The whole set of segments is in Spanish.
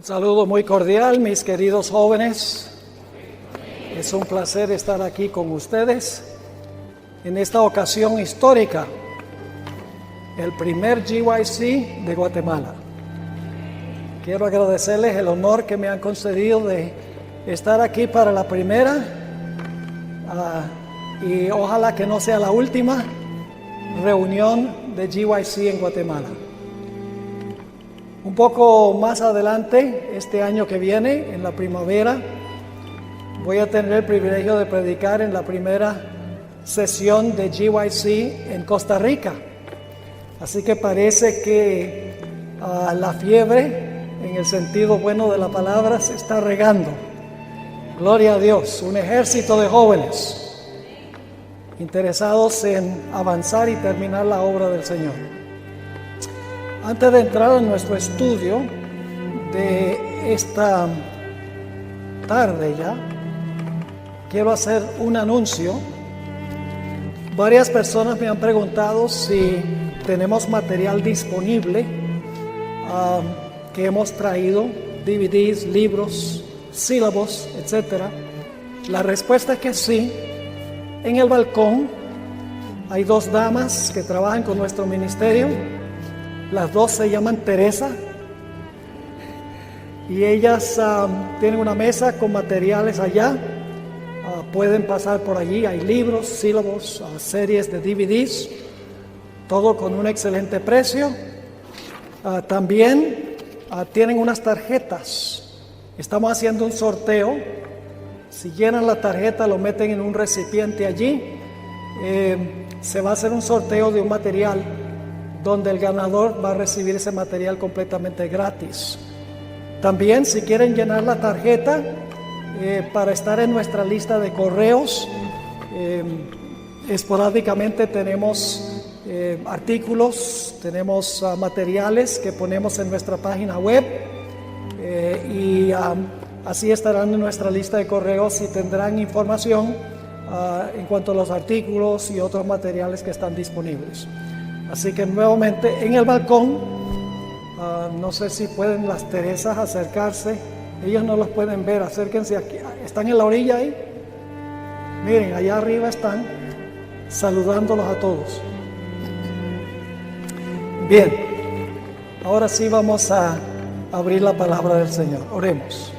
Un saludo muy cordial, mis queridos jóvenes. Es un placer estar aquí con ustedes en esta ocasión histórica, el primer GYC de Guatemala. Quiero agradecerles el honor que me han concedido de estar aquí para la primera y ojalá que no sea la última reunión de GYC en Guatemala. Un poco más adelante, este año que viene, en la primavera, voy a tener el privilegio de predicar en la primera sesión de GYC en Costa Rica. Así que parece que la fiebre, en el sentido bueno de la palabra, se está regando. Gloria a Dios, un ejército de jóvenes interesados en avanzar y terminar la obra del Señor. Antes de entrar en nuestro estudio de esta tarde ya, quiero hacer un anuncio. Varias personas me han preguntado si tenemos material disponible que hemos traído, DVDs, libros, sílabos, etc. La respuesta es que sí. En el balcón hay dos damas que trabajan con nuestro ministerio. Las dos se llaman Teresa y ellas tienen una mesa con materiales allá. Pueden pasar por allí, hay libros, sílabos, series de DVDs, todo con un excelente precio. También tienen unas tarjetas. Estamos haciendo un sorteo. Si llenan la tarjeta, lo meten en un recipiente allí. Se va a hacer un sorteo de un material donde el ganador va a recibir ese material completamente gratis. También, si quieren llenar la tarjeta para estar en nuestra lista de correos, esporádicamente tenemos artículos, tenemos materiales que ponemos en nuestra página web y así estarán en nuestra lista de correos y tendrán información en cuanto a los artículos y otros materiales que están disponibles. Así que nuevamente en el balcón, no sé si pueden las Teresas acercarse. Ellos no los pueden ver, acérquense aquí. ¿Están en la orilla ahí? Miren, allá arriba están saludándolos a todos. Bien, ahora sí vamos a abrir la palabra del Señor. Oremos.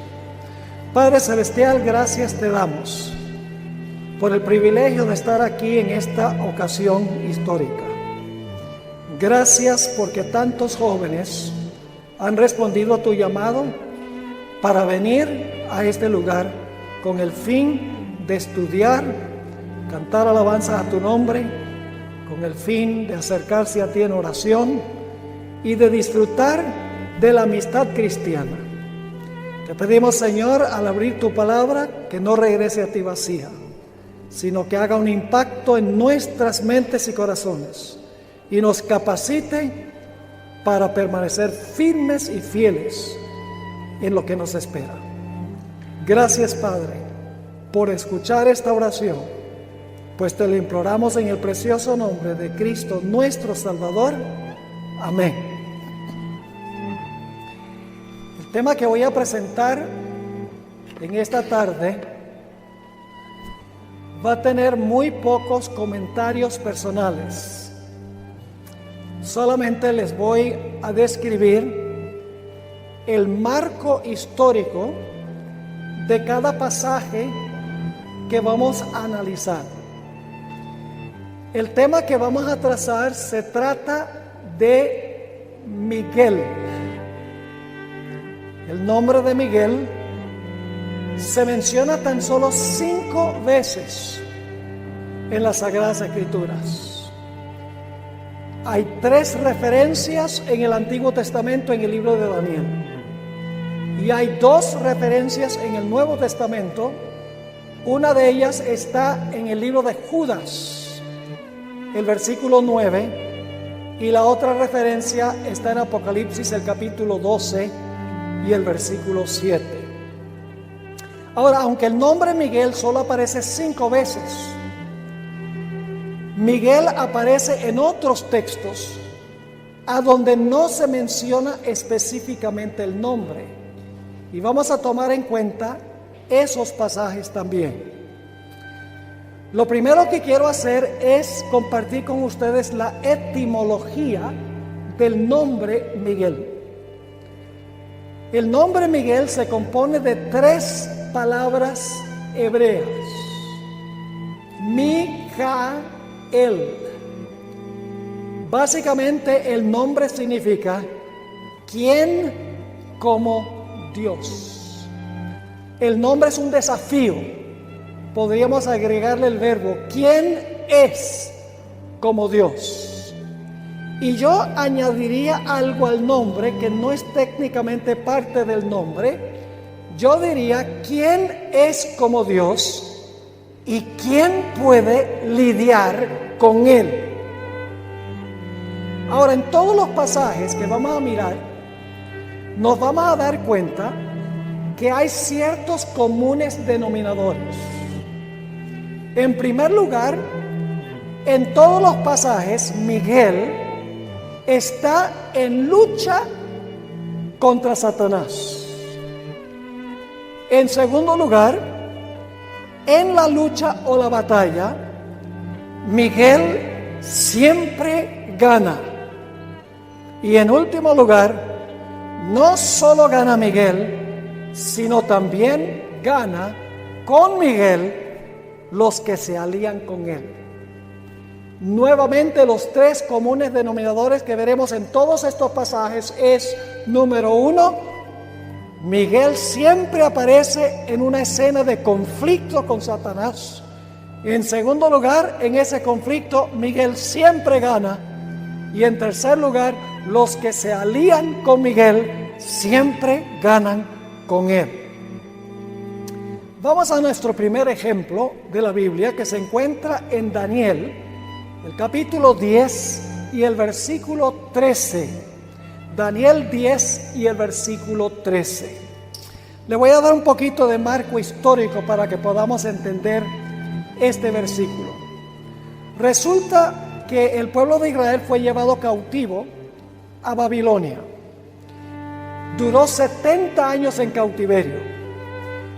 Padre Celestial, gracias te damos por el privilegio de estar aquí en esta ocasión histórica. Gracias porque tantos jóvenes han respondido a tu llamado para venir a este lugar con el fin de estudiar, cantar alabanzas a tu nombre, con el fin de acercarse a ti en oración y de disfrutar de la amistad cristiana. Te pedimos, Señor, al abrir tu palabra, que no regrese a ti vacía, sino que haga un impacto en nuestras mentes y corazones y nos capacite para permanecer firmes y fieles en lo que nos espera. Gracias, Padre, por escuchar esta oración, pues te lo imploramos en el precioso nombre de Cristo, nuestro Salvador. Amén. El tema que voy a presentar en esta tarde va a tener muy pocos comentarios personales. Solamente les voy a describir el marco histórico de cada pasaje que vamos a analizar. El tema que vamos a trazar se trata de Miguel. El nombre de Miguel se menciona tan solo 5 veces en las Sagradas Escrituras. Hay 3 referencias en el Antiguo Testamento en el libro de Daniel. Y hay 2 referencias en el Nuevo Testamento. Una de ellas está en el libro de Judas, el versículo 9. Y la otra referencia está en Apocalipsis, el capítulo 12 y el versículo 7. Ahora, aunque el nombre Miguel solo aparece 5 veces, Miguel aparece en otros textos a donde no se menciona específicamente el nombre. Y vamos a tomar en cuenta esos pasajes también. Lo primero que quiero hacer es compartir con ustedes la etimología del nombre Miguel. El nombre Miguel se compone de 3 palabras hebreas. Mijael. Básicamente el nombre significa ¿quién como Dios? El nombre es un desafío. Podríamos agregarle el verbo ¿quién es como Dios? Y yo añadiría algo al nombre que no es técnicamente parte del nombre. Yo diría ¿quién es como Dios y quién puede lidiar con Él? Ahora, en todos los pasajes que vamos a mirar, nos vamos a dar cuenta que hay ciertos comunes denominadores. En primer lugar, en todos los pasajes, Miguel está en lucha contra Satanás. En segundo lugar, en la lucha o la batalla, Miguel siempre gana. Y en último lugar, no solo gana Miguel, sino también gana con Miguel los que se alían con él. Nuevamente, los 3 comunes denominadores que veremos en todos estos pasajes es, número 1, Miguel siempre aparece en una escena de conflicto con Satanás. En segundo lugar, en ese conflicto, Miguel siempre gana. Y en tercer lugar, los que se alían con Miguel siempre ganan con él. Vamos a nuestro primer ejemplo de la Biblia, que se encuentra en Daniel, el capítulo 10 y el versículo 13. Daniel 10 y el versículo 13. Le voy a dar un poquito de marco histórico para que podamos entender este versículo. Resulta que el pueblo de Israel fue llevado cautivo a Babilonia. Duró 70 años en cautiverio.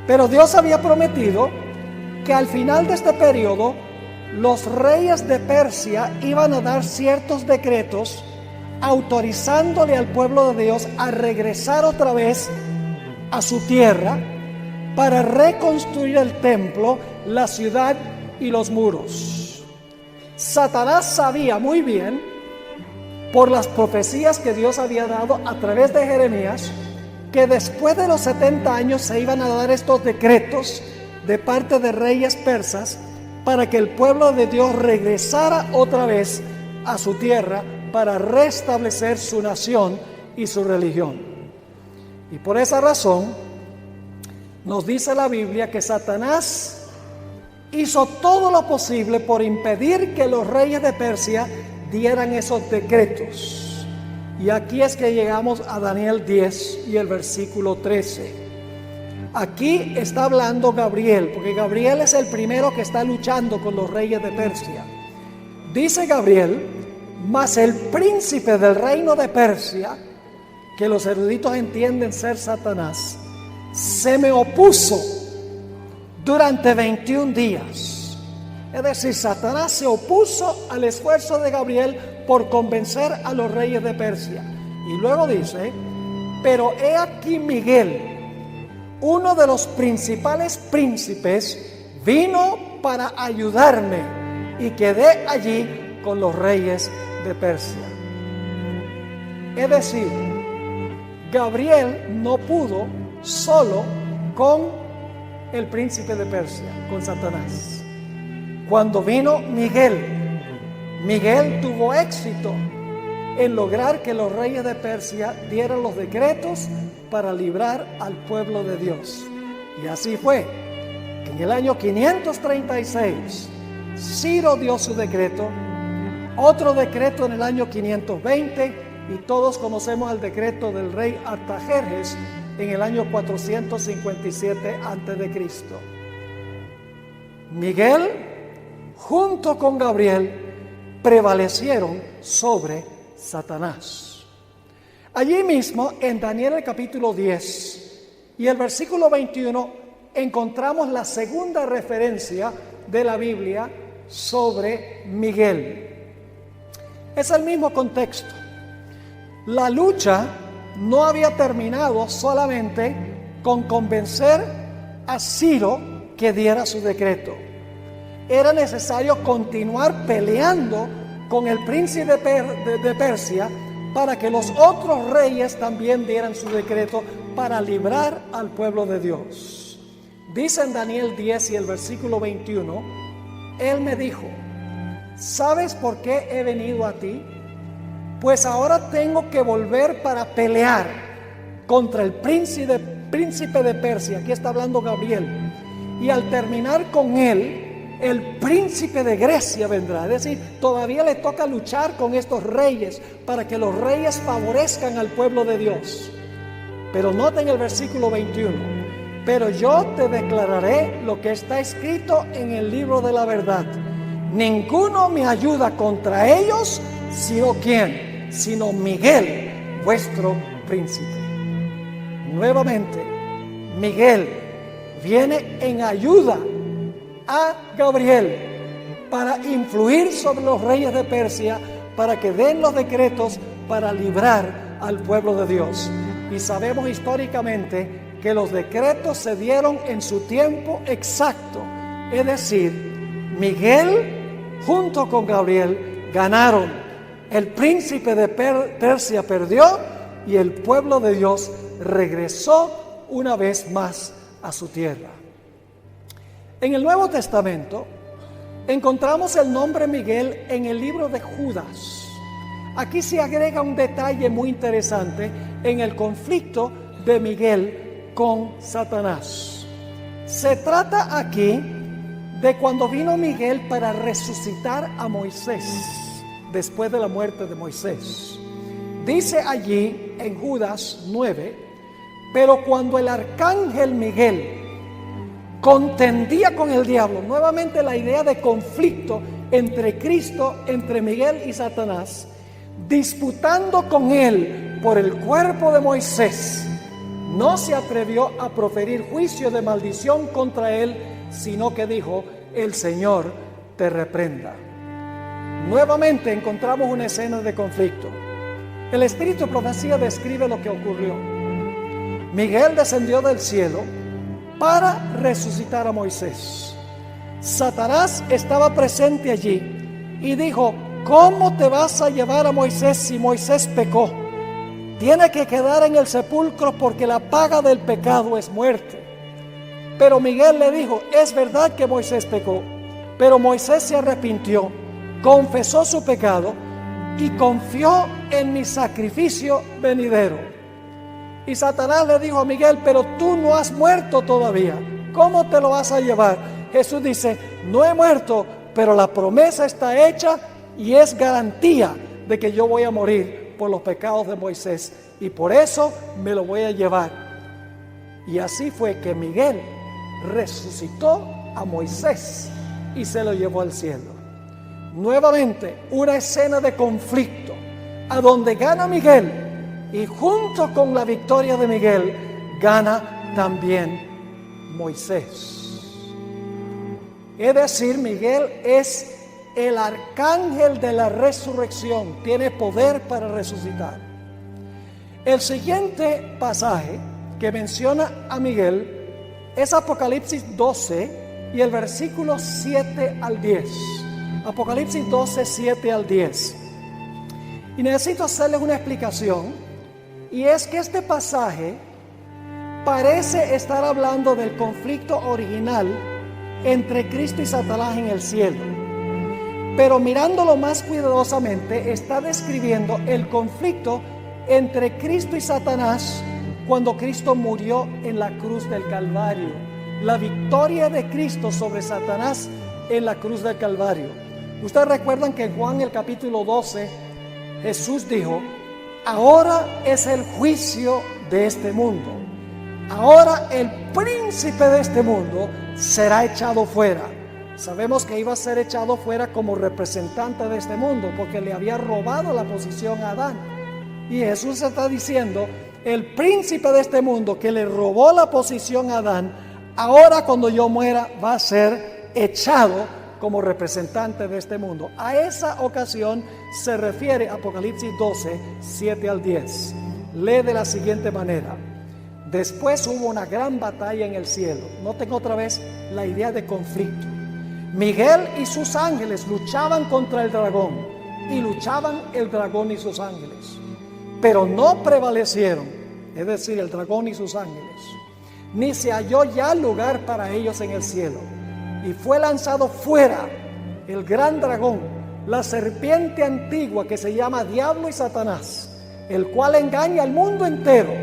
Pero Dios había prometido que al final de este periodo los reyes de Persia iban a dar ciertos decretos autorizándole al pueblo de Dios a regresar otra vez a su tierra para reconstruir el templo, la ciudad y los muros. Satanás sabía muy bien, por las profecías que Dios había dado a través de Jeremías, que después de los 70 años se iban a dar estos decretos de parte de reyes persas para que el pueblo de Dios regresara otra vez a su tierra para restablecer su nación y su religión. Y por esa razón nos dice la Biblia que Satanás hizo todo lo posible por impedir que los reyes de Persia dieran esos decretos. Y aquí es que llegamos a Daniel 10 y el versículo 13. Aquí está hablando Gabriel, porque Gabriel es el primero que está luchando con los reyes de Persia. Dice Gabriel: mas el príncipe del reino de Persia, que los eruditos entienden ser Satanás, se me opuso durante 21 días. Es decir, Satanás se opuso al esfuerzo de Gabriel por convencer a los reyes de Persia. Y luego dice: pero he aquí Miguel, uno de los principales príncipes, vino para ayudarme y quedé allí con los reyes de Persia. Es decir, Gabriel no pudo solo con el príncipe de Persia, con Satanás. Cuando vino Miguel tuvo éxito en lograr que los reyes de Persia dieran los decretos para librar al pueblo de Dios. Y así fue. En el año 536, Ciro dio su decreto, otro decreto en el año 520, y todos conocemos el decreto del rey Artajerjes en el año 457 a.C. Miguel, junto con Gabriel, prevalecieron sobre Satanás. Allí mismo, en Daniel el capítulo 10 Y el versículo 21 encontramos la segunda referencia de la Biblia sobre Miguel. Es el mismo contexto. La lucha no había terminado solamente con convencer a Ciro que diera su decreto. Era necesario continuar peleando con el príncipe de Persia para que los otros reyes también dieran su decreto para librar al pueblo de Dios. Dice en Daniel 10 y el versículo 21, Él me dijo: ¿sabes por qué he venido a ti? Pues ahora tengo que volver para pelear contra el príncipe de Persia. Aquí está hablando Gabriel. Y al terminar con él, el príncipe de Grecia vendrá. Es decir, todavía le toca luchar con estos reyes para que los reyes favorezcan al pueblo de Dios. Pero noten el versículo 21. Pero yo te declararé lo que está escrito en el libro de la verdad. Ninguno me ayuda contra ellos, sino ¿quién? Sino Miguel, vuestro príncipe. Nuevamente, Miguel viene en ayuda a Gabriel para influir sobre los reyes de Persia, para que den los decretos para librar al pueblo de Dios. Y sabemos históricamente que los decretos se dieron en su tiempo exacto. Es decir, Miguel junto con Gabriel ganaron. El príncipe de Persia perdió y el pueblo de Dios regresó una vez más a su tierra. En el Nuevo Testamento encontramos el nombre Miguel en el libro de Judas. Aquí se agrega un detalle muy interesante en el conflicto de Miguel con Satanás. Se trata aquí de cuando vino Miguel para resucitar a Moisés después de la muerte de Moisés. Dice allí en Judas 9, pero cuando el arcángel Miguel contendía con el diablo, nuevamente la idea de conflicto entre Cristo, entre Miguel y Satanás, disputando con él por el cuerpo de Moisés, no se atrevió a proferir juicio de maldición contra él, sino que dijo: el Señor te reprenda. Nuevamente encontramos una escena de conflicto. El Espíritu de Profecía describe lo que ocurrió. Miguel descendió del cielo para resucitar a Moisés. Satanás estaba presente allí y dijo: ¿cómo te vas a llevar a Moisés si Moisés pecó? Tiene que quedar en el sepulcro porque la paga del pecado es muerte. Pero Miguel le dijo: es verdad que Moisés pecó, pero Moisés se arrepintió, confesó su pecado y confió en mi sacrificio venidero. Y Satanás le dijo a Miguel: pero tú no has muerto todavía, ¿cómo te lo vas a llevar? Jesús dice: no he muerto, pero la promesa está hecha y es garantía de que yo voy a morir por los pecados de Moisés, y por eso me lo voy a llevar. Y así fue que Miguel resucitó a Moisés y se lo llevó al cielo. Nuevamente una escena de conflicto, a donde gana Miguel, y junto con la victoria de Miguel gana también Moisés. Es decir, Miguel es el arcángel de la resurrección, tiene poder para resucitar. El siguiente pasaje que menciona a Miguel es Apocalipsis 12 y el versículo 7 al 10. Apocalipsis 12, 7 al 10. Y necesito hacerles una explicación, y es que este pasaje parece estar hablando del conflicto original entre Cristo y Satanás en el cielo. Pero mirándolo más cuidadosamente, está describiendo el conflicto entre Cristo y Satanás cuando Cristo murió en la cruz del Calvario. La victoria de Cristo sobre Satanás en la cruz del Calvario. Ustedes recuerdan que en Juan el capítulo 12, Jesús dijo: ahora es el juicio de este mundo. Ahora el príncipe de este mundo será echado fuera. Sabemos que iba a ser echado fuera como representante de este mundo, porque le había robado la posición a Adán. Y Jesús está diciendo el príncipe de este mundo que le robó la posición a Adán, ahora cuando yo muera va a ser echado como representante de este mundo. A esa ocasión se refiere Apocalipsis 12, 7 al 10. Lee de la siguiente manera: después hubo una gran batalla en el cielo. Noten otra vez la idea de conflicto. Miguel y sus ángeles luchaban contra el dragón, y luchaban el dragón y sus ángeles, pero no prevalecieron, es decir, el dragón y sus ángeles, ni se halló ya lugar para ellos en el cielo. Y fue lanzado fuera el gran dragón, la serpiente antigua que se llama Diablo y Satanás, el cual engaña al mundo entero.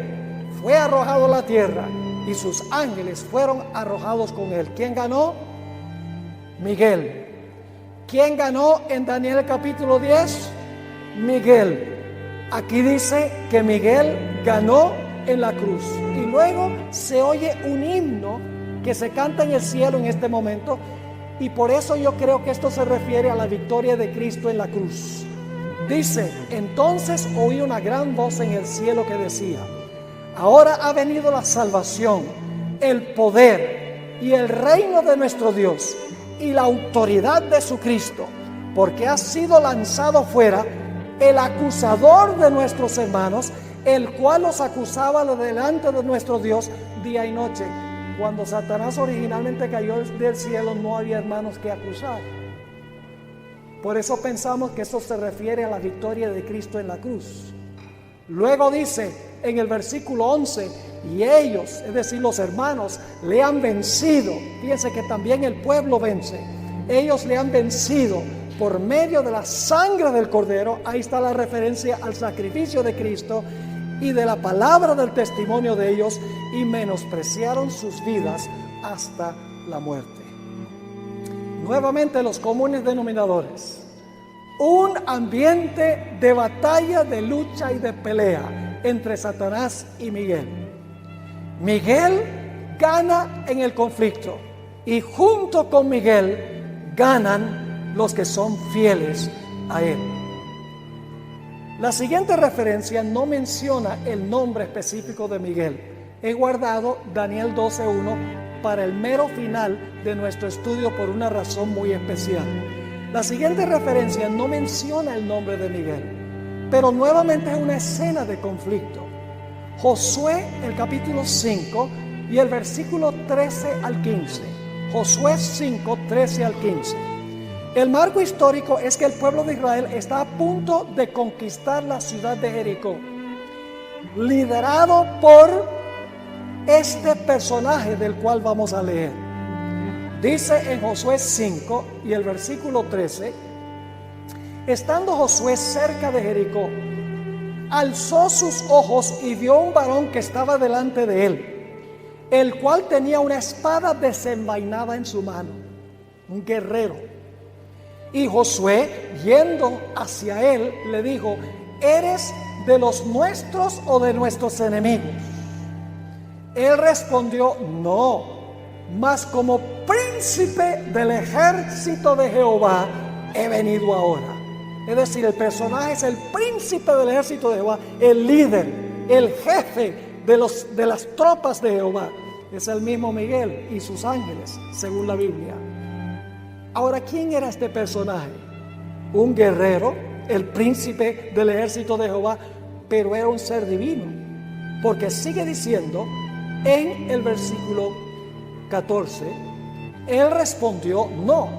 Fue arrojado a la tierra y sus ángeles fueron arrojados con él. ¿Quién ganó? Miguel. ¿Quién ganó en Daniel capítulo 10? Miguel. Aquí dice que Miguel ganó en la cruz. Y luego se oye un himno que se canta en el cielo en este momento, y por eso yo creo que esto se refiere a la victoria de Cristo en la cruz. Dice: entonces oí una gran voz en el cielo que decía: ahora ha venido la salvación, el poder y el reino de nuestro Dios y la autoridad de su Cristo, porque ha sido lanzado fuera el acusador de nuestros hermanos, el cual los acusaba delante de nuestro Dios día y noche. Cuando Satanás originalmente cayó del cielo, no había hermanos que acusar. Por eso pensamos que eso se refiere a la victoria de Cristo en la cruz. Luego dice en el versículo 11: y ellos, es decir, los hermanos, le han vencido. Fíjense que también el pueblo vence. Ellos le han vencido por medio de la sangre del Cordero. Ahí está la referencia al sacrificio de Cristo y de la palabra del testimonio de ellos, y menospreciaron sus vidas hasta la muerte. Nuevamente los comunes denominadores: un ambiente de batalla, de lucha y de pelea entre Satanás y Miguel. Miguel gana en el conflicto, y junto con Miguel ganan los que son fieles a él. La siguiente referencia no menciona el nombre específico de Miguel. He guardado Daniel 12:1 para el mero final de nuestro estudio por una razón muy especial. La siguiente referencia no menciona el nombre de Miguel, pero nuevamente es una escena de conflicto. Josué, el capítulo 5 y el versículo 13 al 15. Josué 5, 13 al 15. El marco histórico es que el pueblo de Israel está a punto de conquistar la ciudad de Jericó, liderado por este personaje del cual vamos a leer. Dice en Josué 5 y el versículo 13: estando Josué cerca de Jericó, alzó sus ojos y vio un varón que estaba delante de él, el cual tenía una espada desenvainada en su mano, un guerrero. Y Josué, yendo hacia él, le dijo: ¿eres de los nuestros o de nuestros enemigos? Él respondió: no, mas como príncipe del ejército de Jehová he venido ahora. Es decir, el personaje es el príncipe del ejército de Jehová, el líder, el jefe de las tropas de Jehová. Es el mismo Miguel y sus ángeles, según la Biblia. Ahora, ¿quién era este personaje? Un guerrero, el príncipe del ejército de Jehová, pero era un ser divino, porque sigue diciendo en el versículo 14: él respondió: no,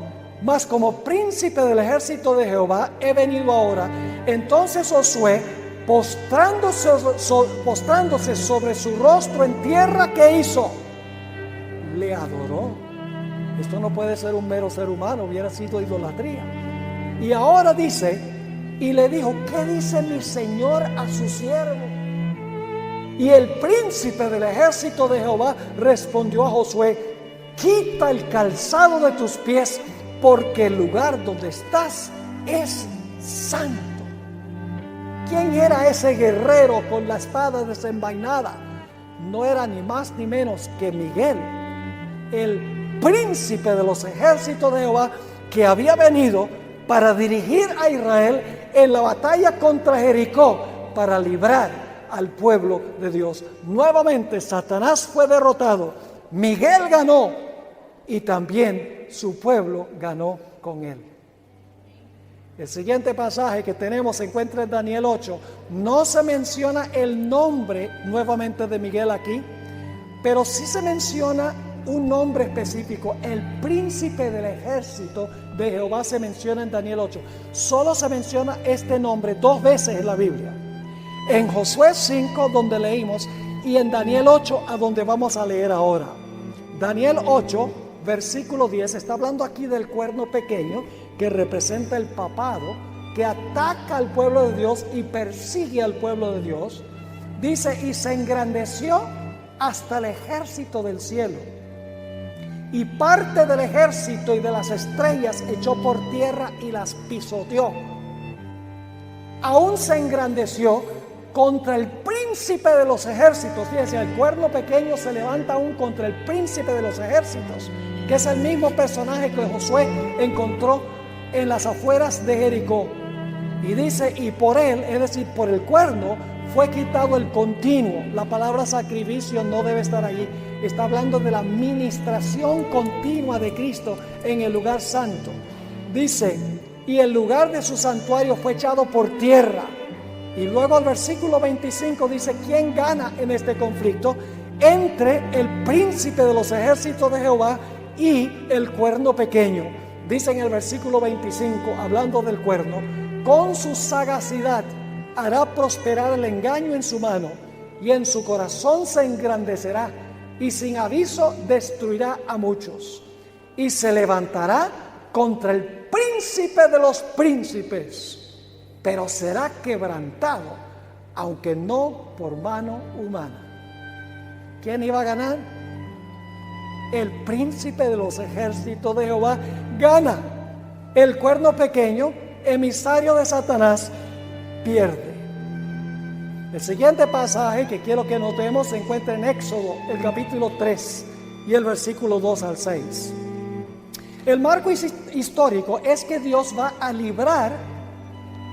mas como príncipe del ejército de Jehová he venido ahora. Entonces Josué, postrándose sobre su rostro en tierra, ¿qué hizo? Le adoró. Esto no puede ser un mero ser humano, hubiera sido idolatría. Y ahora dice: y le dijo: ¿qué dice mi señor a su siervo? Y el príncipe del ejército de Jehová respondió a Josué: quita el calzado de tus pies, porque el lugar donde estás es santo. ¿Quién era ese guerrero con la espada desenvainada? No era ni más ni menos que Miguel, el príncipe de los ejércitos de Jehová, que había venido para dirigir a Israel en la batalla contra Jericó, para librar al pueblo de Dios. Nuevamente Satanás fue derrotado, Miguel ganó y también su pueblo ganó con él. El siguiente pasaje que tenemos se encuentra en Daniel 8. No se menciona el nombre nuevamente de Miguel aquí, pero sí se menciona un nombre específico. El príncipe del ejército de Jehová se menciona en Daniel 8. Solo se menciona este nombre 2 veces en la Biblia. En Josué 5, donde leímos, y en Daniel 8, a donde vamos a leer ahora. Daniel 8, versículo 10, está hablando aquí del cuerno pequeño, que representa el papado, que ataca al pueblo de Dios y persigue al pueblo de Dios. Dice, y se engrandeció hasta el ejército del cielo, y parte del ejército y de las estrellas echó por tierra y las pisoteó. Aún se engrandeció contra el príncipe de los ejércitos. Fíjense, el cuerno pequeño se levanta aún contra el príncipe de los ejércitos, que es el mismo personaje que Josué encontró en las afueras de Jericó. Y dice, y por él, es decir, por el cuerno, fue quitado el continuo. La palabra sacrificio no debe estar allí. Está hablando de la ministración continua de Cristo en el lugar santo. Dice, y el lugar de su santuario fue echado por tierra. Y luego el versículo 25 dice, ¿quién gana en este conflicto? Entre el príncipe de los ejércitos de Jehová y el cuerno pequeño. Dice en el versículo 25, hablando del cuerno, con su sagacidad hará prosperar el engaño en su mano, y en su corazón se engrandecerá, y sin aviso destruirá a muchos, y se levantará contra el príncipe de los príncipes, pero será quebrantado, aunque no por mano humana. ¿Quién iba a ganar? El príncipe de los ejércitos de Jehová gana. El cuerno pequeño, emisario de Satanás, pierde. El siguiente pasaje que quiero que notemos se encuentra en Éxodo, el capítulo 3 y el versículo 2 al 6. El marco histórico es que Dios va a librar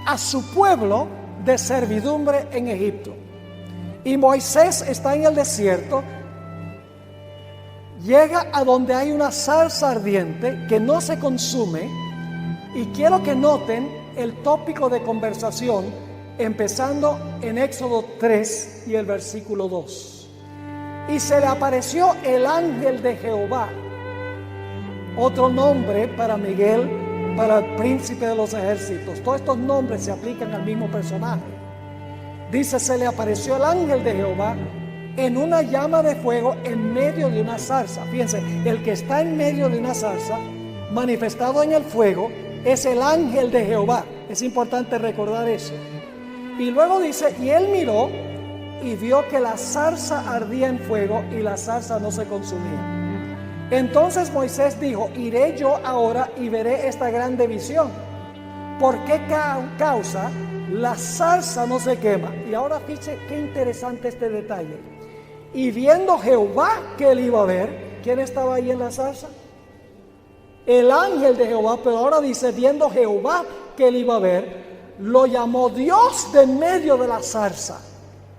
a su pueblo de servidumbre en Egipto. Y Moisés está en el desierto, llega a donde hay una zarza ardiente que no se consume, y quiero que noten el tópico de conversación empezando en Éxodo 3 y el versículo 2. Y se le apareció el ángel de Jehová, otro nombre para Miguel, para el príncipe de los ejércitos. Todos estos nombres se aplican al mismo personaje. Dice, se le apareció el ángel de Jehová en una llama de fuego en medio de una zarza. Fíjense, el que está en medio de una zarza, manifestado en el fuego, es el ángel de Jehová. Es importante recordar eso. Y luego dice, y él miró y vio que la zarza ardía en fuego y la zarza no se consumía. Entonces Moisés dijo, iré yo ahora y veré esta grande visión. ¿Por qué causa la zarza no se quema? Y ahora fíjense qué interesante este detalle. Y viendo Jehová que él iba a ver, ¿quién estaba ahí en la zarza? El ángel de Jehová. Pero ahora dice, viendo Jehová que él iba a ver, lo llamó Dios de en medio de la zarza.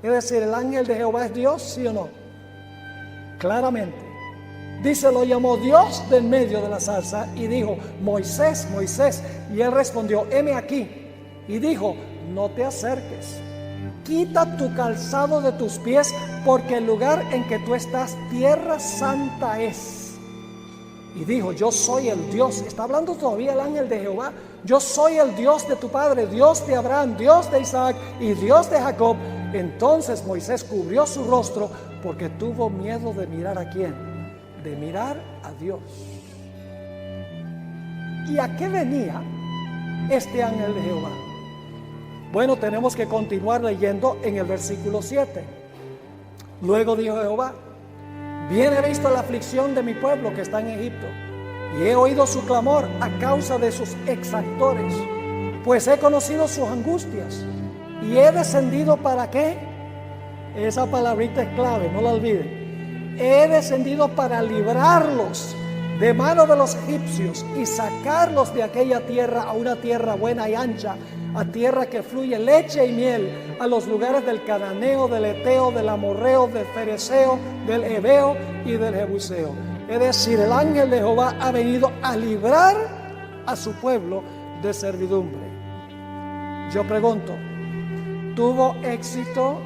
Es decir, ¿el ángel de Jehová es Dios, sí o no? Claramente. Dice, lo llamó Dios de en medio de la zarza y dijo, Moisés, Moisés. Y él respondió, heme aquí. Y dijo, no te acerques, quita tu calzado de tus pies, porque el lugar en que tú estás, tierra santa es. Y dijo, yo soy el Dios. Está hablando todavía el ángel de Jehová. Yo soy el Dios de tu padre, Dios de Abraham, Dios de Isaac y Dios de Jacob. Entonces Moisés cubrió su rostro porque tuvo miedo de mirar a quién, de mirar a Dios. ¿Y a qué venía este ángel de Jehová? Bueno, tenemos que continuar leyendo en el versículo 7. Luego dijo Jehová, bien he visto la aflicción de mi pueblo que está en Egipto, y he oído su clamor a causa de sus exactores, pues he conocido sus angustias, y he descendido ¿para qué? Esa palabrita es clave, no la olviden. He descendido para librarlos de mano de los egipcios y sacarlos de aquella tierra a una tierra buena y ancha, a tierra que fluye leche y miel, a los lugares del cananeo, del eteo, del amorreo, del fereceo, del heveo y del jebuseo. Es decir, el ángel de Jehová ha venido a librar a su pueblo de servidumbre. Yo pregunto, ¿tuvo éxito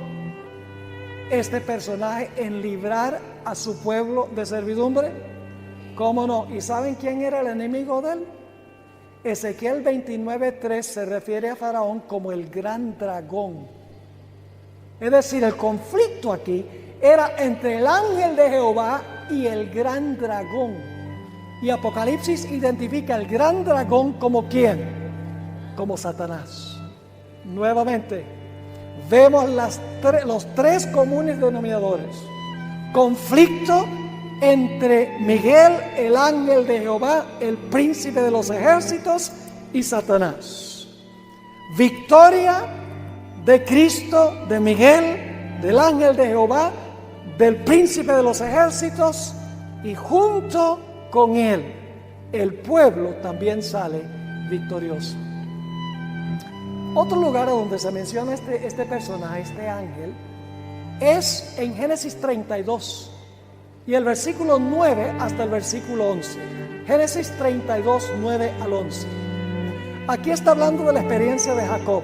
este personaje en librar a su pueblo de servidumbre? ¿Cómo no? ¿Y saben quién era el enemigo de él? Ezequiel 29:3 se refiere a Faraón como el gran dragón. Es decir, el conflicto aquí era entre el ángel de Jehová y el gran dragón. Y Apocalipsis identifica al gran dragón como ¿quién? Como Satanás. Nuevamente, vemos los tres comunes denominadores. Conflicto entre Miguel, el ángel de Jehová, el príncipe de los ejércitos, y Satanás. Victoria de Cristo, de Miguel, del ángel de Jehová, del príncipe de los ejércitos, y junto con él el pueblo también sale victorioso. Otro lugar donde se menciona este personaje, este ángel, es en Génesis 32 y el versículo 9 hasta el versículo 11. Génesis 32, 9 al 11. Aquí está hablando de la experiencia de Jacob.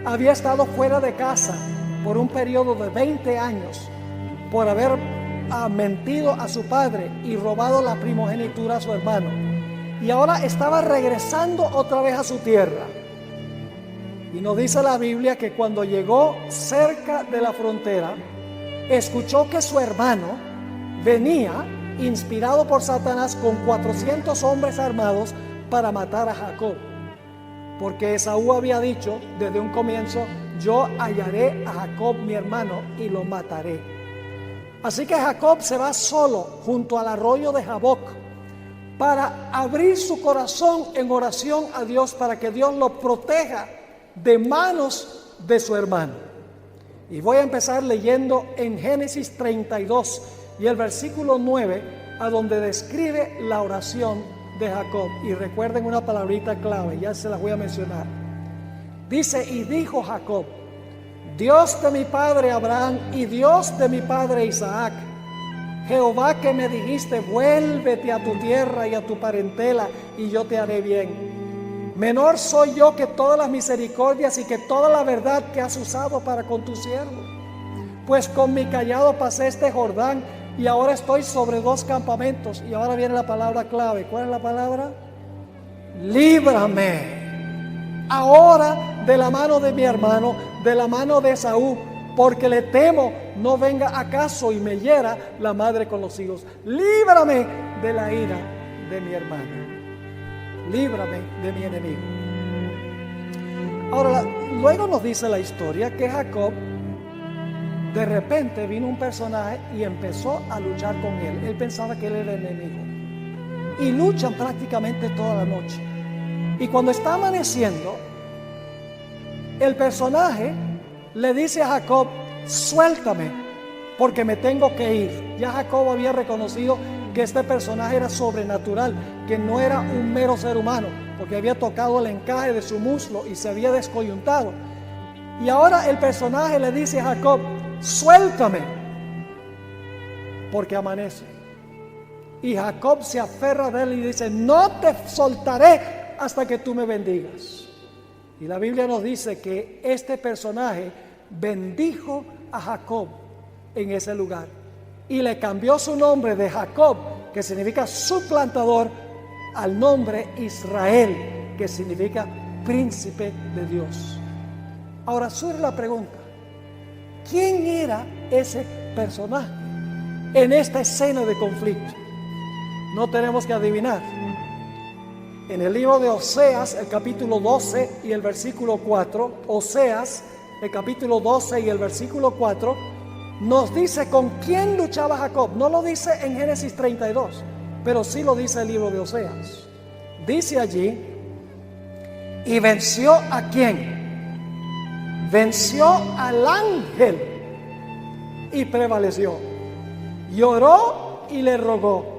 Había estado fuera de casa por un periodo de 20 años por haber mentido a su padre y robado la primogenitura a su hermano. Y ahora estaba regresando otra vez a su tierra. Y nos dice la Biblia que cuando llegó cerca de la frontera, escuchó que su hermano venía inspirado por Satanás con 400 hombres armados para matar a Jacob. Porque Esaú había dicho desde un comienzo: yo hallaré a Jacob mi hermano y lo mataré. Así que Jacob se va solo junto al arroyo de Jaboc para abrir su corazón en oración a Dios para que Dios lo proteja de manos de su hermano. Y voy a empezar leyendo en Génesis 32 y el versículo 9, a donde describe la oración de Jacob. Y recuerden una palabrita clave, ya se las voy a mencionar. Dice: y dijo Jacob: Dios de mi padre Abraham y Dios de mi padre Isaac, Jehová que me dijiste: vuélvete a tu tierra y a tu parentela y yo te haré bien. Menor soy yo que todas las misericordias y que toda la verdad que has usado para con tu siervo. Pues con mi cayado pasé este Jordán y ahora estoy sobre 2 campamentos. Y ahora viene la palabra clave. ¿Cuál es la palabra? Líbrame ahora de la mano de mi hermano, de la mano de Esaú, porque le temo no venga acaso y me hiera la madre con los hijos. Líbrame de la ira de mi hermano. Líbrame de mi enemigo. Ahora, luego nos dice la historia que Jacob, de repente vino un personaje y empezó a luchar con él. Él pensaba que él era el enemigo. Y luchan prácticamente toda la noche. Y cuando está amaneciendo, el personaje le dice a Jacob: suéltame, porque me tengo que ir. Ya Jacob había reconocido que este personaje era sobrenatural, que no era un mero ser humano, porque había tocado el encaje de su muslo y se había descoyuntado. Y ahora el personaje le dice a Jacob: suéltame, porque amanece. Y Jacob se aferra de él y dice: no te soltaré hasta que tú me bendigas. Y la Biblia nos dice que este personaje bendijo a Jacob en ese lugar y le cambió su nombre de Jacob, que significa suplantador, al nombre Israel, que significa príncipe de Dios. Ahora surge la pregunta: ¿quién era ese personaje en esta escena de conflicto? No tenemos que adivinar. En el libro de Oseas, el capítulo 12 y el versículo 4, Oseas, el capítulo 12 y el versículo 4, nos dice con quién luchaba Jacob. No lo dice en Génesis 32, pero sí lo dice el libro de Oseas. Dice allí: ¿y venció a quién? Venció al ángel y prevaleció. Lloró y le rogó.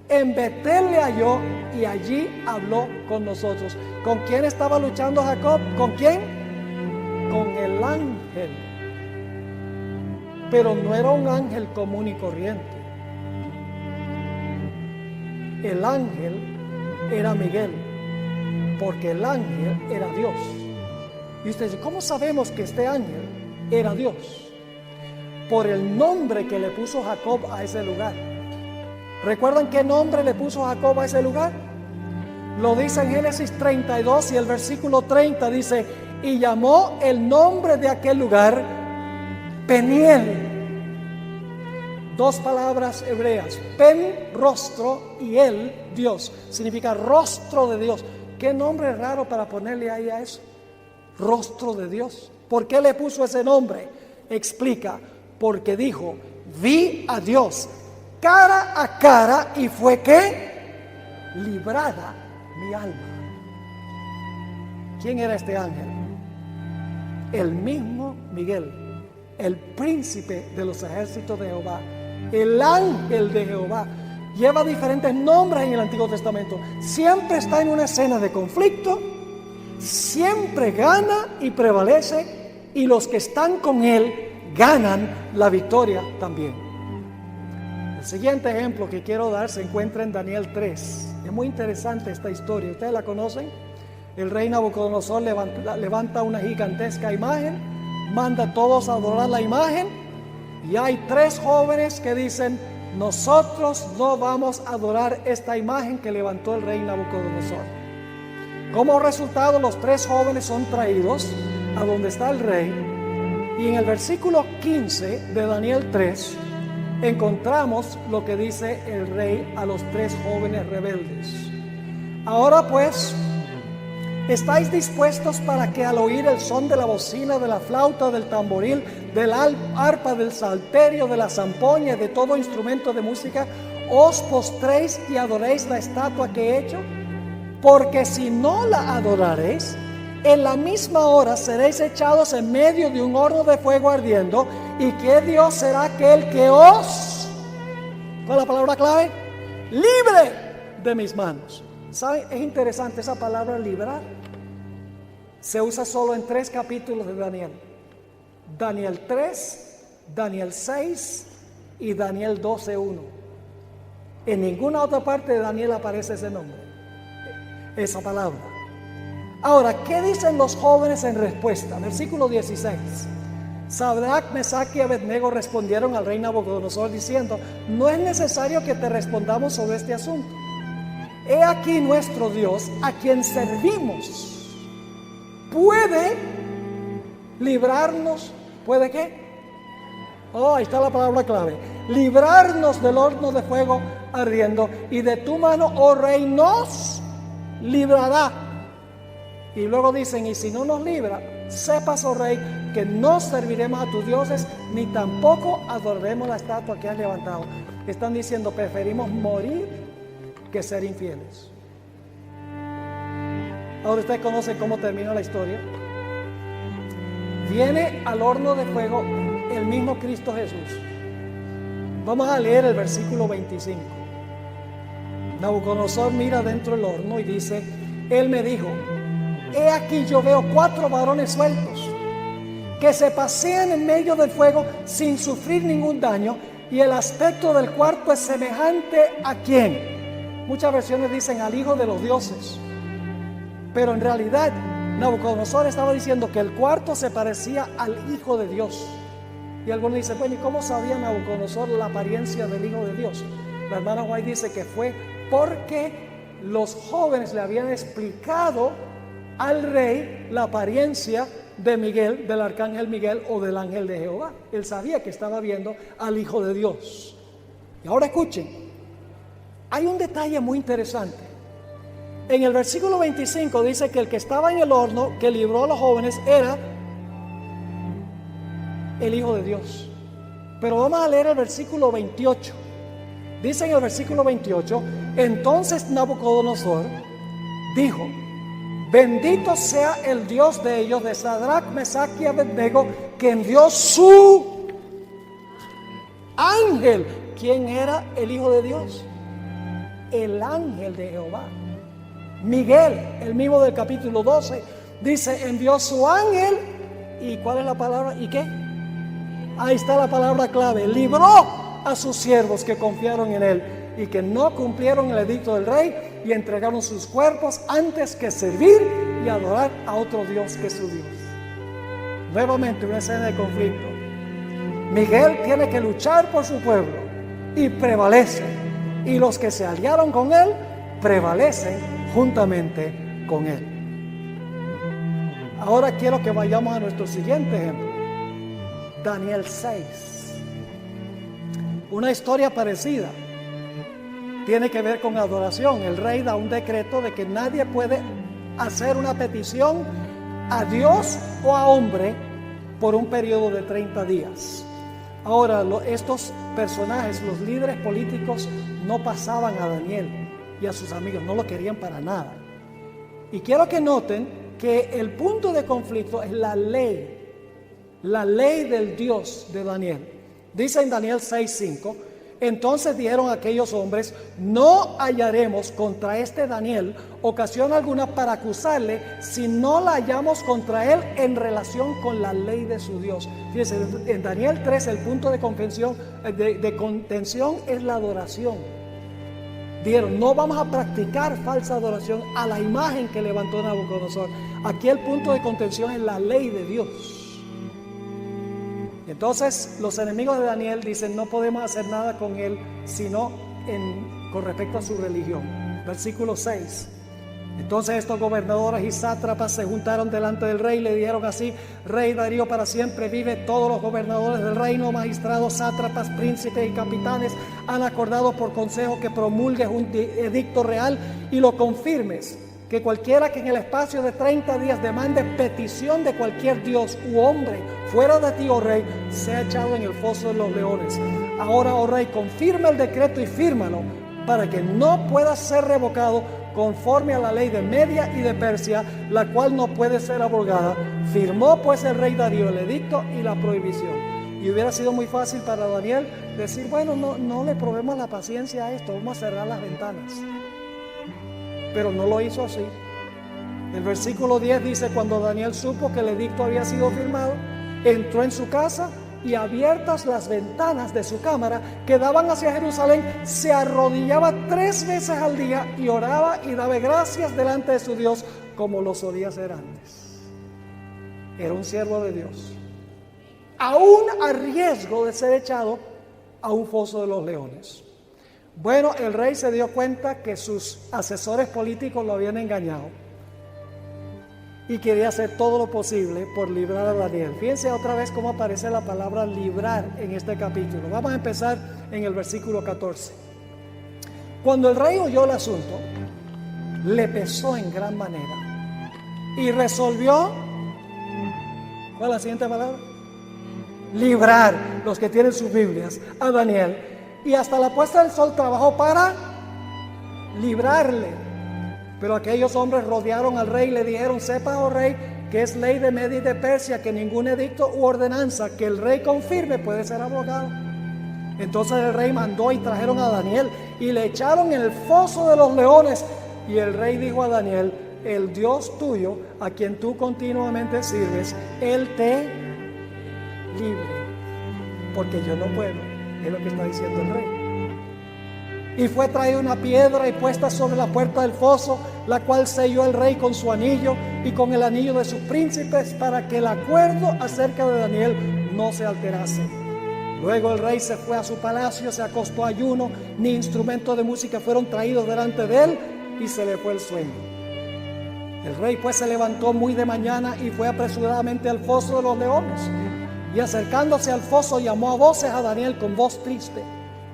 En Betel le halló y allí habló con nosotros. ¿Con quién estaba luchando Jacob? ¿Con quién? Con el ángel. Pero no era un ángel común y corriente. El ángel era Miguel, porque el ángel era Dios. Y usted dice, ¿cómo sabemos que este ángel era Dios? Por el nombre que le puso Jacob a ese lugar. ¿Recuerdan qué nombre le puso Jacob a ese lugar? Lo dice en Génesis 32 y el versículo 30 dice, y llamó el nombre de aquel lugar Peniel. Dos palabras hebreas, Pen, rostro, y El, Dios. Significa rostro de Dios. ¿Qué nombre raro para ponerle ahí a eso? Rostro de Dios. ¿Por qué le puso ese nombre? Explica, porque dijo, vi a Dios cara a cara y fue ¿qué? Librada mi alma. ¿Quién era este ángel? El mismo Miguel, el príncipe de los ejércitos de Jehová, el ángel de Jehová. Lleva diferentes nombres en el Antiguo Testamento. Siempre está en una escena de conflicto, siempre gana y prevalece, y los que están con él ganan la victoria también. El siguiente ejemplo que quiero dar se encuentra en Daniel 3. Es muy interesante esta historia. ¿Ustedes la conocen? El rey Nabucodonosor levanta una gigantesca imagen, manda a todos a adorar la imagen, y hay 3 jóvenes que dicen, nosotros no vamos a adorar esta imagen que levantó el rey Nabucodonosor. Como resultado, los 3 jóvenes son traídos a donde está el rey, y en el versículo 15 de Daniel 3 encontramos lo que dice el rey a los 3 jóvenes rebeldes. Ahora pues, ¿estáis dispuestos para que al oír el son de la bocina, de la flauta, del tamboril, del arpa, del salterio, de la zampoña y de todo instrumento de música, os postréis y adoréis la estatua que he hecho? Porque si no la adoraréis, en la misma hora seréis echados en medio de un horno de fuego ardiendo. ¿Y qué Dios será aquel que os, ¿cuál es la palabra clave? Libre de mis manos. ¿Saben? Es interesante esa palabra librar. Se usa solo en 3 capítulos de Daniel. Daniel 3, Daniel 6 y Daniel 12:1. En ninguna otra parte de Daniel aparece ese nombre, esa palabra. Ahora, ¿qué dicen los jóvenes en respuesta? Versículo 16. Sadrach, Mesach y Abednego respondieron al rey Nabucodonosor diciendo, no es necesario que te respondamos sobre este asunto. He aquí nuestro Dios, a quien servimos, puede librarnos. ¿Puede qué? Oh, ahí está la palabra clave. Librarnos del horno de fuego ardiendo, y de tu mano, oh rey, nos librará. Y luego dicen, y si no nos libra, sepas, oh rey, que no serviremos a tus dioses, ni tampoco adoraremos la estatua que has levantado. Están diciendo, preferimos morir que ser infieles. Ahora ustedes conocen cómo termina la historia. Viene al horno de fuego el mismo Cristo Jesús. Vamos a leer el versículo 25. Nabucodonosor mira dentro del horno y dice, él me dijo, he aquí yo veo 4 varones sueltos que se pasean en medio del fuego sin sufrir ningún daño, y el aspecto del cuarto es semejante a ¿quién? Muchas versiones dicen al hijo de los dioses, pero en realidad Nabucodonosor estaba diciendo que el cuarto se parecía al hijo de Dios. Y algunos dicen, bueno, ¿y cómo sabía Nabucodonosor la apariencia del hijo de Dios? La hermana White dice que fue porque los jóvenes le habían explicado al rey la apariencia de Miguel, del arcángel Miguel o del ángel de Jehová. Él sabía que estaba viendo al hijo de Dios. Y ahora escuchen, hay un detalle muy interesante. En el versículo 25 dice que el que estaba en el horno, que libró a los jóvenes, era el hijo de Dios. Pero vamos a leer el versículo 28. Dice en el versículo 28, entonces Nabucodonosor dijo, bendito sea el Dios de ellos, de Sadrach, Mesach y Abednego, que envió su ángel. ¿Quién era el hijo de Dios? el ángel de Jehová. Miguel, el mismo del capítulo 12, dice, envió su ángel, ¿y cuál es la palabra? ¿Y qué? Ahí está la palabra clave, libró a sus siervos que confiaron en él y que no cumplieron el edicto del rey y entregaron sus cuerpos antes que servir y adorar a otro Dios que su Dios. Nuevamente una escena de conflicto. Miguel tiene que luchar por su pueblo y prevalece, y los que se aliaron con él prevalecen juntamente con él. Ahora quiero que vayamos a nuestro siguiente ejemplo, Daniel 6. Una historia parecida. Tiene que ver con adoración. El rey da un decreto de que nadie puede hacer una petición a Dios o a hombre por un periodo de 30 días. Ahora, estos personajes, los líderes políticos, no pasaban a Daniel y a sus amigos, no lo querían para nada. Y quiero que noten que el punto de conflicto es la ley del Dios de Daniel. Dice en Daniel 6:5, entonces dijeron aquellos hombres, no hallaremos contra este Daniel ocasión alguna para acusarle si no la hallamos contra él en relación con la ley de su Dios. Fíjense, en Daniel 3 el punto de contención es la adoración. Dijeron, no vamos a practicar falsa adoración a la imagen que levantó Nabucodonosor. Aquí el punto de contención es la ley de Dios. Entonces los enemigos de Daniel dicen, no podemos hacer nada con él sino con respecto a su religión. Versículo 6. Entonces estos gobernadores y sátrapas se juntaron delante del rey y le dijeron así, rey Darío para siempre vive, todos los gobernadores del reino, magistrados, sátrapas, príncipes y capitanes han acordado por consejo que promulgues un edicto real y lo confirmes, que cualquiera que en el espacio de 30 días demande petición de cualquier dios u hombre fuera de ti, oh rey, sea echado en el foso de los leones. Ahora, oh rey, confirma el decreto y fírmalo para que no pueda ser revocado conforme a la ley de Media y de Persia, la cual no puede ser abrogada. Firmó pues el rey Darío el edicto y la prohibición. Y hubiera sido muy fácil para Daniel decir, bueno, no le probemos la paciencia a esto, vamos a cerrar las ventanas. Pero no lo hizo así. El versículo 10 dice, cuando Daniel supo que el edicto había sido firmado, entró en su casa y abiertas las ventanas de su cámara que daban hacia Jerusalén, se arrodillaba 3 veces al día y oraba y daba gracias delante de su Dios como lo solía hacer antes. Era un siervo de Dios, aún a riesgo de ser echado a un foso de los leones. Bueno, el rey se dio cuenta que sus asesores políticos lo habían engañado y quería hacer todo lo posible por librar a Daniel. Fíjense otra vez cómo aparece la palabra librar en este capítulo. Vamos a empezar en el versículo 14. Cuando el rey oyó el asunto, le pesó en gran manera y resolvió, ¿cuál es la siguiente palabra? Librar, los que tienen sus Biblias, a Daniel. Y hasta la puesta del sol trabajó para librarle. Pero aquellos hombres rodearon al rey y le dijeron, sepa, oh rey, que es ley de Media y de Persia, que ningún edicto u ordenanza que el rey confirme puede ser abrogado. Entonces el rey mandó y trajeron a Daniel y le echaron en el foso de los leones. Y el rey dijo a Daniel, el Dios tuyo, a quien tú continuamente sirves, Él te libre, porque yo no puedo. Es lo que está diciendo el rey. Y fue traída una piedra y puesta sobre la puerta del foso, la cual selló el rey con su anillo y con el anillo de sus príncipes, para que el acuerdo acerca de Daniel no se alterase. Luego el rey se fue a su palacio, se acostó ayuno, ni instrumentos de música fueron traídos delante de él, y se le fue el sueño. El rey pues se levantó muy de mañana y fue apresuradamente al foso de los leones. Y acercándose al foso llamó a voces a Daniel con voz triste.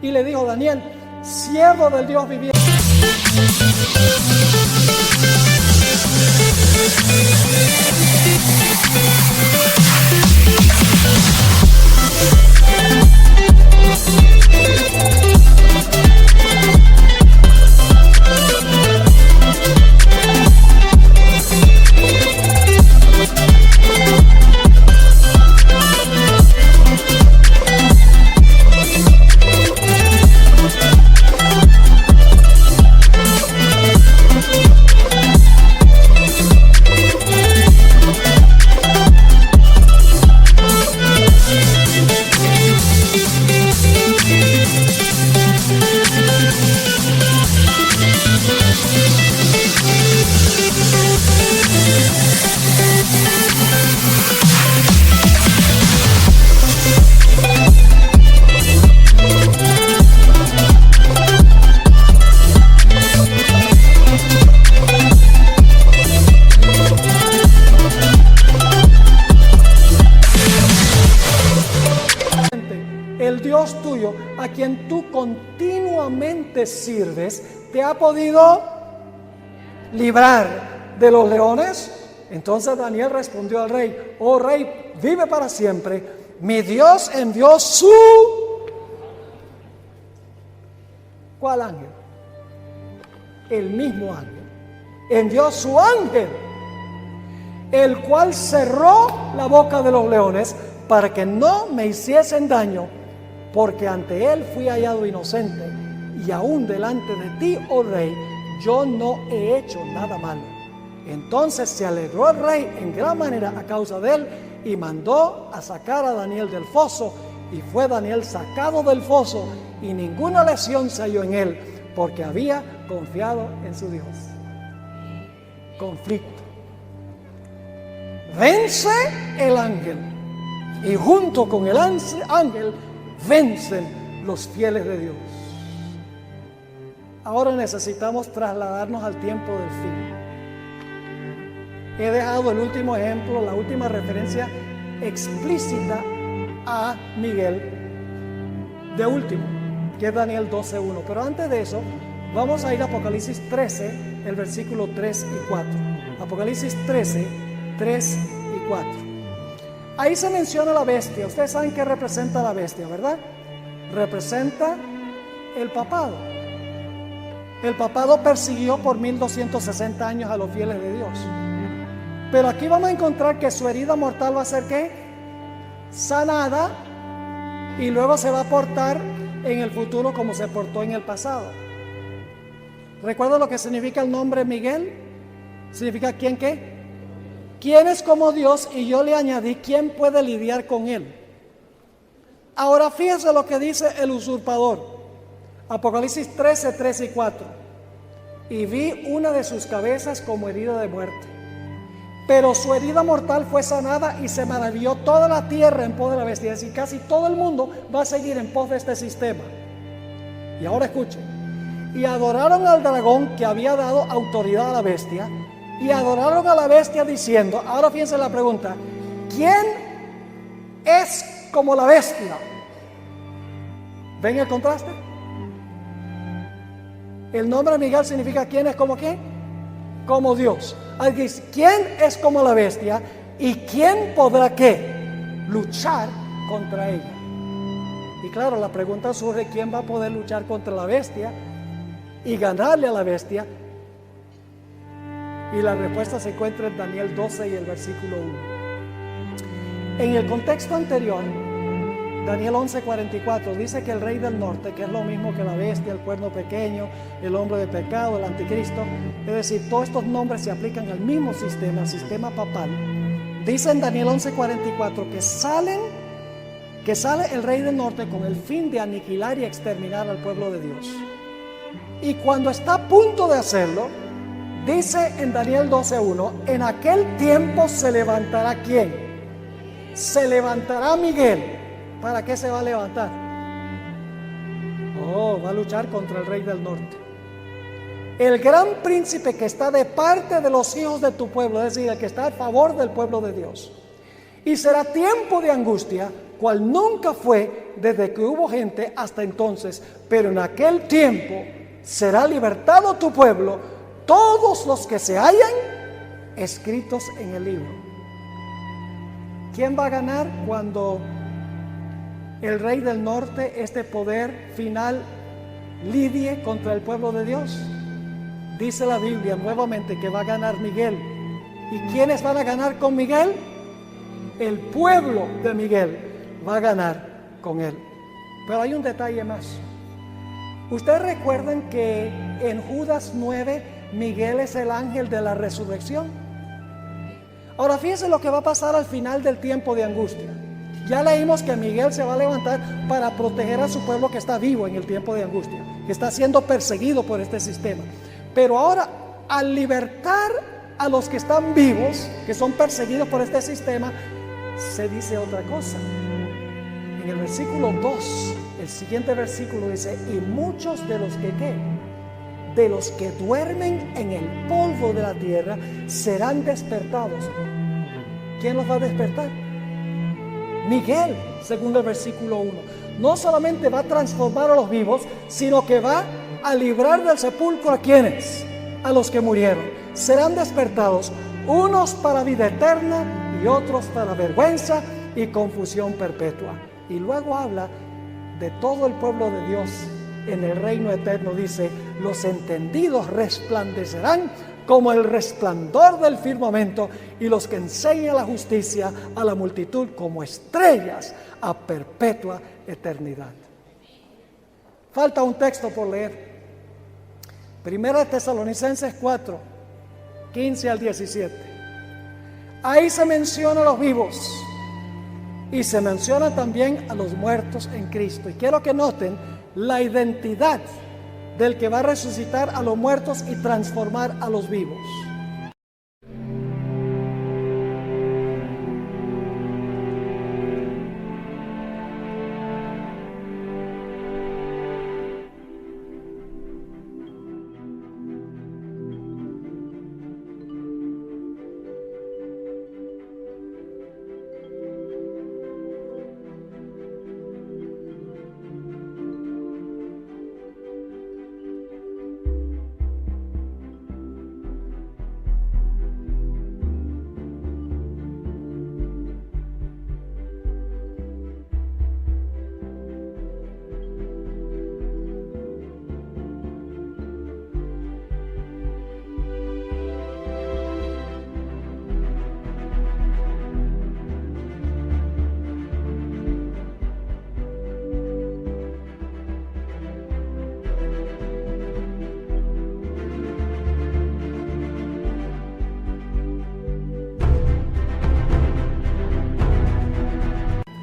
Y le dijo, Daniel, siervo del Dios viviente. quien tú continuamente sirves, te ha podido librar de los leones? Entonces Daniel respondió al rey: oh rey, vive para siempre. Mi Dios envió su... ¿Cuál ángel? El mismo ángel. Envió su ángel, el cual cerró la boca de los leones para que no me hiciesen daño, porque ante él fui hallado inocente, y aún delante de ti, oh rey, yo no he hecho nada malo. Entonces se alegró el rey en gran manera a causa de él, y mandó a sacar a Daniel del foso, y fue Daniel sacado del foso, y ninguna lesión se halló en él, porque había confiado en su Dios. Conflicto. Vence el ángel, y junto con el ángel vencen los fieles de Dios. Ahora necesitamos trasladarnos al tiempo del fin. He dejado el último ejemplo, la última referencia explícita a Miguel de último, que es Daniel 12:1. Pero antes de eso, vamos a ir a Apocalipsis 13, el versículo 3 y 4. Apocalipsis 13, 3 y 4. Ahí se menciona la bestia. Ustedes saben qué representa la bestia, ¿verdad? Representa el papado. El papado persiguió por 1260 años a los fieles de Dios. Pero aquí vamos a encontrar que su herida mortal va a ser ¿qué? Sanada, y luego se va a portar en el futuro como se portó en el pasado. ¿Recuerda lo que significa el nombre Miguel? Significa ¿quién qué? ¿Quién es como Dios? Y yo le añadí ¿quién puede lidiar con él? Ahora fíjense lo que dice el usurpador. Apocalipsis 13, 3 y 4. Y vi una de sus cabezas como herida de muerte, pero su herida mortal fue sanada, y se maravilló toda la tierra en pos de la bestia. Es decir, casi todo el mundo va a seguir en pos de este sistema. Y ahora escuchen. Y adoraron al dragón, que había dado autoridad a la bestia, y adoraron a la bestia diciendo, ahora fíjense la pregunta, ¿quién es como la bestia? ¿Ven el contraste? El nombre Miguel significa ¿quién es como qué? Como Dios. ¿Quién es como la bestia? ¿Y quién podrá qué? Luchar contra ella. Y claro, la pregunta surge: ¿quién va a poder luchar contra la bestia y ganarle a la bestia? Y la respuesta se encuentra en Daniel 12 y el versículo 1. En el contexto anterior, Daniel 11:44 dice que el rey del norte, que es lo mismo que la bestia, el cuerno pequeño, el hombre de pecado, el anticristo, es decir, todos estos nombres se aplican al mismo sistema, al sistema papal. Dice en Daniel 11:44 que sale el rey del norte con el fin de aniquilar y exterminar al pueblo de Dios. Y cuando está a punto de hacerlo, dice en Daniel 12:1, en aquel tiempo se levantará ¿quién? Se levantará Miguel. ¿Para qué se va a levantar? Oh, va a luchar contra el rey del norte. El gran príncipe que está de parte de los hijos de tu pueblo, es decir, el que está a favor del pueblo de Dios. Y será tiempo de angustia, cual nunca fue desde que hubo gente hasta entonces, pero en aquel tiempo será libertado tu pueblo, todos los que se hallan escritos en el libro. ¿Quién va a ganar cuando el rey del norte, este poder final, lidie contra el pueblo de Dios? Dice la Biblia nuevamente que va a ganar Miguel. ¿Y quiénes van a ganar con Miguel? El pueblo de Miguel va a ganar con él. Pero hay un detalle más. Ustedes recuerdan que en Judas 9, Miguel es el ángel de la resurrección. Ahora fíjense lo que va a pasar al final del tiempo de angustia. Ya leímos que Miguel se va a levantar para proteger a su pueblo que está vivo en el tiempo de angustia, que está siendo perseguido por este sistema. Pero ahora, al libertar a los que están vivos, que son perseguidos por este sistema, se dice otra cosa. En el versículo 2, el siguiente versículo dice: y muchos de los que ¿qué? De los que duermen en el polvo de la tierra serán despertados. ¿Quién los va a despertar? Miguel, según el versículo 1. No solamente va a transformar a los vivos, sino que va a librar del sepulcro ¿a quiénes? A los que murieron. Serán despertados, unos para vida eterna y otros para vergüenza y confusión perpetua. Y luego habla de todo el pueblo de Dios en el reino eterno. Dice: los entendidos resplandecerán como el resplandor del firmamento, y los que enseñan la justicia a la multitud como estrellas a perpetua eternidad. Falta un texto por leer. Primera de Tesalonicenses 4, 15 al 17. Ahí se menciona a los vivos y se menciona también a los muertos en Cristo. Y quiero que noten la identidad del que va a resucitar a los muertos y transformar a los vivos.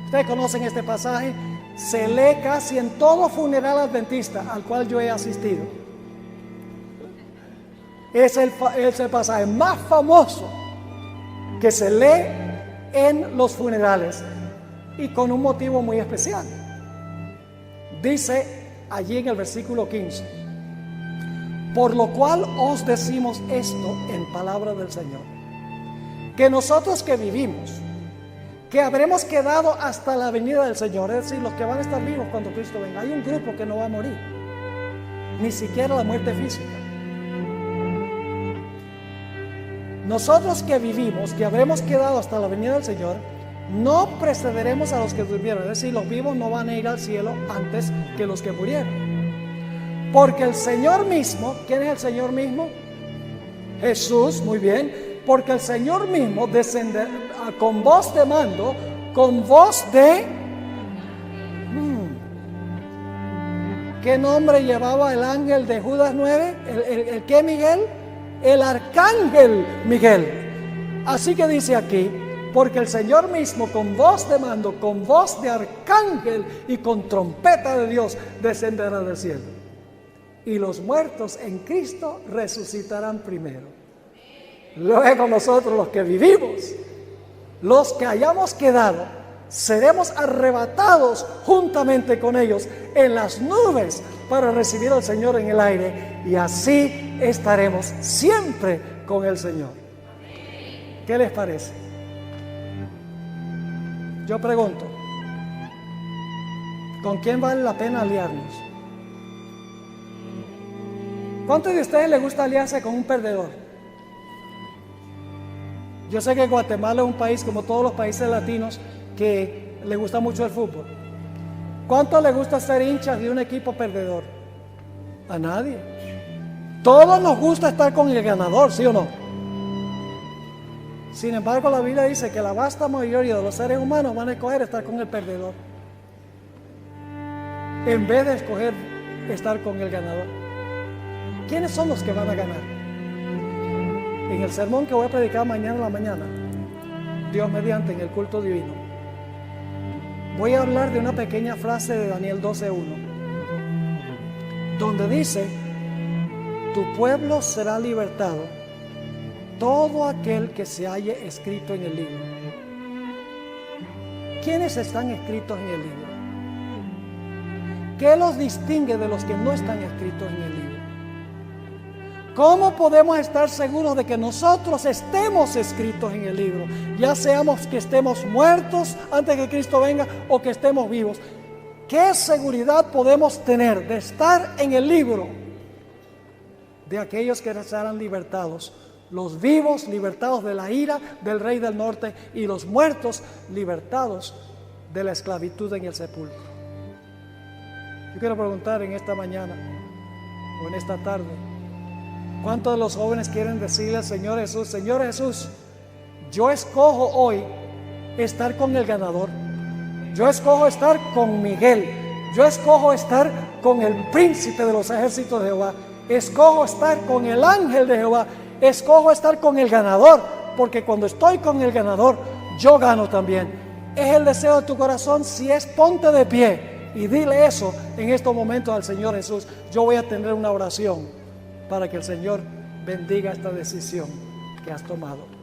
Ustedes conocen este pasaje, se lee casi en todo funeral adventista al cual yo he asistido. Es el pasaje más famoso que se lee en los funerales, y con un motivo muy especial. Dice allí en el versículo 15: por lo cual os decimos esto en palabra del Señor, que nosotros que vivimos, que habremos quedado hasta la venida del Señor, es decir, los que van a estar vivos cuando Cristo venga. Hay un grupo que no va a morir, ni siquiera la muerte física. Nosotros que vivimos, que habremos quedado hasta la venida del Señor, no precederemos a los que durmieron, es decir, los vivos no van a ir al cielo antes que los que murieron. Porque el Señor mismo, ¿quién es el Señor mismo? Jesús, muy bien. Porque el Señor mismo descenderá con voz de mando, con voz de... ¿Qué nombre llevaba el ángel de Judas 9? ¿El qué, Miguel? El arcángel Miguel. Así que dice aquí: porque el Señor mismo con voz de mando, con voz de arcángel y con trompeta de Dios descenderá del cielo. Y los muertos en Cristo resucitarán primero. Luego nosotros, los que vivimos, los que hayamos quedado, seremos arrebatados juntamente con ellos en las nubes para recibir al Señor en el aire, y así estaremos siempre con el Señor. ¿Qué les parece? Yo pregunto, ¿con quién vale la pena aliarnos? ¿Cuántos de ustedes les gusta aliarse con un perdedor? Yo sé que Guatemala es un país, como todos los países latinos, que le gusta mucho el fútbol. ¿Cuánto le gusta ser hinchas de un equipo perdedor? A nadie. Todos nos gusta estar con el ganador, ¿sí o no? Sin embargo, la Biblia dice que la vasta mayoría de los seres humanos van a escoger estar con el perdedor, en vez de escoger estar con el ganador. ¿Quiénes son los que van a ganar? En el sermón que voy a predicar mañana en la mañana, Dios mediante, en el culto divino, voy a hablar de una pequeña frase de Daniel 12:1, donde dice: tu pueblo será libertado, todo aquel que se halle escrito en el libro. ¿Quiénes están escritos en el libro? ¿Qué los distingue de los que no están escritos en el libro? ¿Cómo podemos estar seguros de que nosotros estemos escritos en el libro? Ya seamos que estemos muertos antes que Cristo venga o que estemos vivos. ¿Qué seguridad podemos tener de estar en el libro de aquellos que serán libertados? Los vivos libertados de la ira del rey del norte y los muertos libertados de la esclavitud en el sepulcro. Yo quiero preguntar en esta mañana o en esta tarde, ¿cuántos de los jóvenes quieren decirle al Señor Jesús, yo escojo hoy estar con el ganador, yo escojo estar con Miguel, yo escojo estar con el príncipe de los ejércitos de Jehová, escojo estar con el ángel de Jehová, escojo estar con el ganador, porque cuando estoy con el ganador, yo gano también? Es el deseo de tu corazón. Si es, ponte de pie y dile eso en estos momentos al Señor Jesús. Yo voy a tener una oración para que el Señor bendiga esta decisión que has tomado.